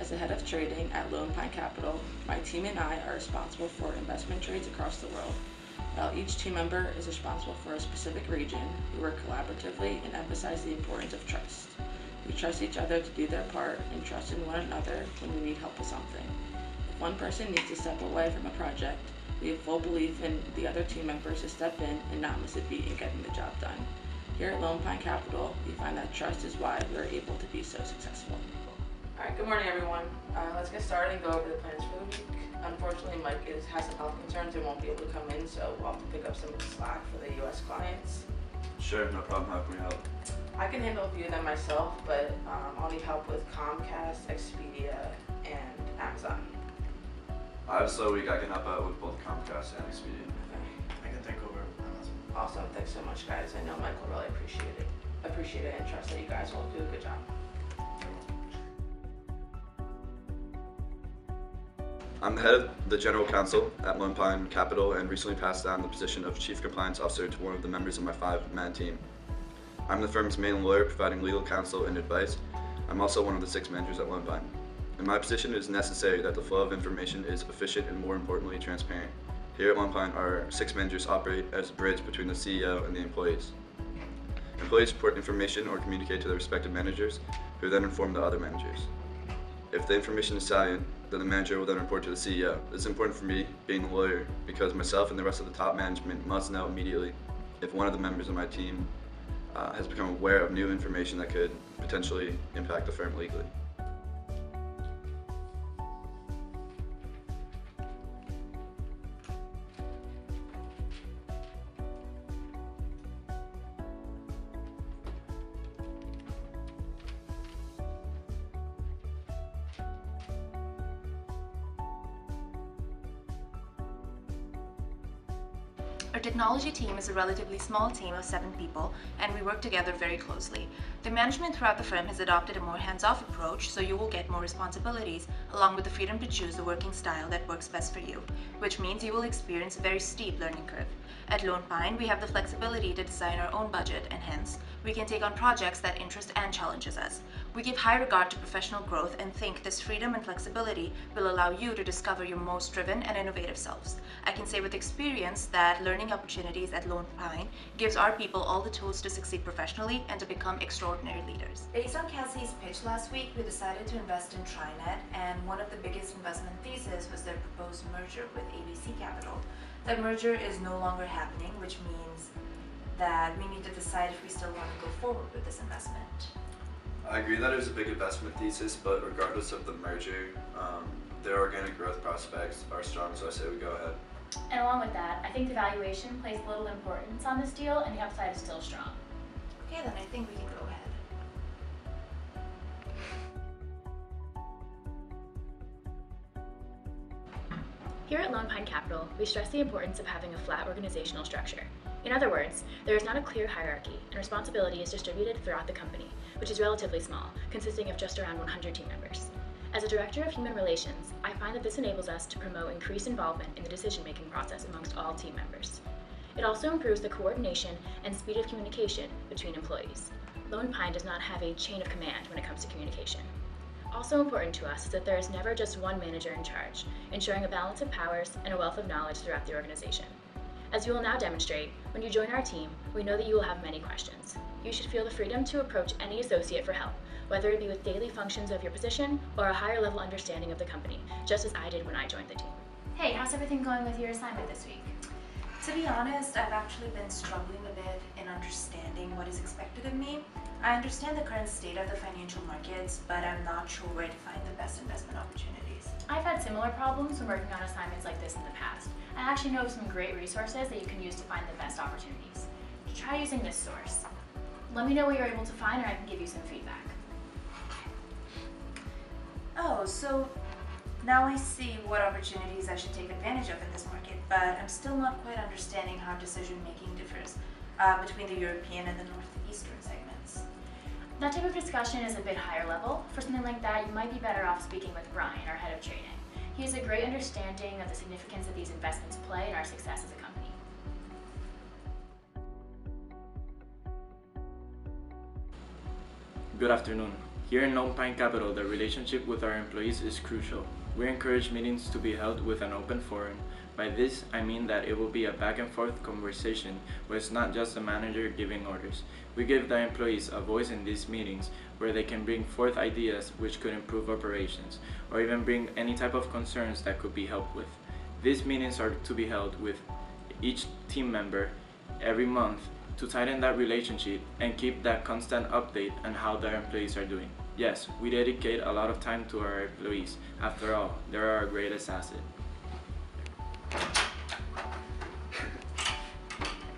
As the head of trading at Lone Pine Capital, my team and I are responsible for investment trades across the world. While each team member is responsible for a specific region, we work collaboratively and emphasize the importance of trust. We trust each other to do their part and trust in one another when we need help with something. If one person needs to step away from a project, we have full belief in the other team members to step in and not miss a beat in getting the job done. Here at Lone Pine Capital, we find that trust is why we are able to be so successful. Alright, good morning everyone. Let's get started and go over the plans for the week. Unfortunately, Mike has some health concerns and won't be able to come in, so we'll have to pick up some of the slack for the US clients. Sure, no problem. How can we help? I can handle a few of them myself, but I'll need help with Comcast, Expedia, and Amazon. So we can help out with both Comcast and Expedia. Okay. I can take over Amazon. Awesome, thanks so much guys. I know Mike will really appreciate it and trust that you guys will do a good job. I'm the head of the General Counsel at Lone Pine Capital and recently passed down the position of Chief Compliance Officer to one of the members of my 5-man team. I'm the firm's main lawyer providing legal counsel and advice. I'm also one of the 6 managers at Lone Pine. In my position, it is necessary that the flow of information is efficient and, more importantly, transparent. Here at Lone Pine, our 6 managers operate as a bridge between the CEO and the employees. Employees report information or communicate to their respective managers, who then inform the other managers. If the information is salient, then the manager will then report to the CEO. This is important for me, being the lawyer, because myself and the rest of the top management must know immediately if one of the members of my team has become aware of new information that could potentially impact the firm legally. Our technology team is a relatively small team of 7 people, and we work together very closely. The management throughout the firm has adopted a more hands-off approach, so you will get more responsibilities, along with the freedom to choose the working style that works best for you, which means you will experience a very steep learning curve. At Lone Pine, we have the flexibility to design our own budget, and hence, we can take on projects that interest and challenges us. We give high regard to professional growth and think this freedom and flexibility will allow you to discover your most driven and innovative selves. I can say with experience that learning opportunities at Lone Pine gives our people all the tools to succeed professionally and to become extraordinary leaders. Based on Cassie's pitch last week, we decided to invest in TriNet, and one of the biggest investment theses was their proposed merger with ABC Capital. That merger is no longer happening, which means that we need to decide if we still want to go forward with this investment. I agree that it was a big investment thesis, but regardless of the merger, their organic growth prospects are strong, so I say we go ahead. And along with that, I think the valuation plays little importance on this deal and the upside is still strong. Okay, then I think we can go ahead. Here at Lone Pine Capital, we stress the importance of having a flat organizational structure. In other words, there is not a clear hierarchy, and responsibility is distributed throughout the company, which is relatively small, consisting of just around 100 team members. As a director of human relations, I find that this enables us to promote increased involvement in the decision-making process amongst all team members. It also improves the coordination and speed of communication between employees. Lone Pine does not have a chain of command when it comes to communication. Also important to us is that there is never just one manager in charge, ensuring a balance of powers and a wealth of knowledge throughout the organization. As you will now demonstrate, when you join our team, we know that you will have many questions. You should feel the freedom to approach any associate for help, whether it be with daily functions of your position or a higher level understanding of the company, just as I did when I joined the team. Hey, how's everything going with your assignment this week? To be honest, I've actually been struggling a bit in understanding what is expected of me. I understand the current state of the financial markets, but I'm not sure where to find the best investment opportunities. I've had similar problems when working on assignments like this in the past. I actually know of some great resources that you can use to find the best opportunities. Try using this source. Let me know what you're able to find and I can give you some feedback. Oh, so now I see what opportunities I should take advantage of in this market, but I'm still not quite understanding how decision-making differs between the European and the Northeastern segments. That type of discussion is a bit higher level. For something like that, you might be better off speaking with Brian, our head of trading. He has a great understanding of the significance that these investments play in our success as a company. Good afternoon. Here in Lone Pine Capital, the relationship with our employees is crucial. We encourage meetings to be held with an open forum. By this, I mean that it will be a back and forth conversation where it's not just the manager giving orders. We give the employees a voice in these meetings where they can bring forth ideas which could improve operations, or even bring any type of concerns that could be helped with. These meetings are to be held with each team member every month to tighten that relationship and keep that constant update on how their employees are doing. Yes, we dedicate a lot of time to our employees. After all, they're our greatest asset.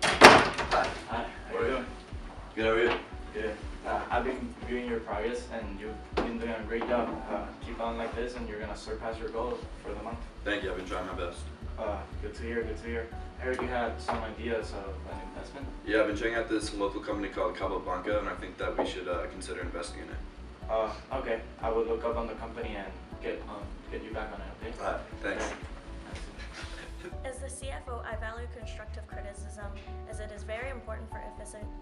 Hi. Hi, how are you doing? Good, how are you? Good. I've been viewing your progress and you've been doing a great job. Keep on like this and you're gonna surpass your goal for the month. Thank you, I've been trying my best. Good to hear, good to hear. I heard you had some ideas of an investment. Yeah, I've been checking out this local company called Cabo Blanca, and I think that we should consider investing in it. Okay. I will look up on the company and get you back on it, okay? Thanks. As the CFO, I value constructive criticism as it is very important for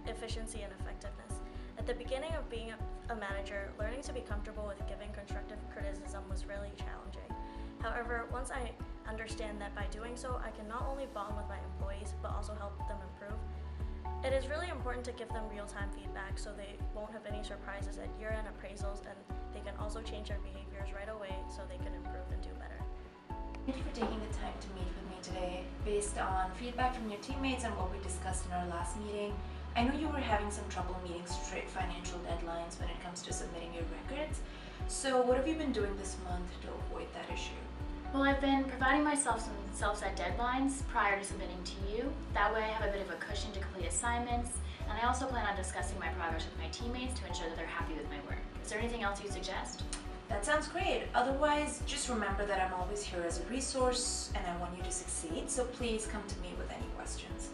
efficiency and effectiveness. At the beginning of being a manager, learning to be comfortable with giving constructive criticism was really challenging. However, once I understand that by doing so, I can not only bond with my employees, but also help them improve. It is really important to give them real-time feedback so they won't have any surprises at year-end appraisals, and they can also change their behaviors right away so they can improve and do better. Thank you for taking the time to meet with me today. Based on feedback from your teammates and what we discussed in our last meeting, I know you were having some trouble meeting strict financial deadlines when it comes to submitting your records. So what have you been doing this month to avoid that issue? Well, I've been providing myself some self-set deadlines prior to submitting to you. That way I have a bit of a cushion to complete assignments, and I also plan on discussing my progress with my teammates to ensure that they're happy with my work. Is there anything else you suggest? That sounds great. Otherwise, just remember that I'm always here as a resource and I want you to succeed, so please come to me with any questions.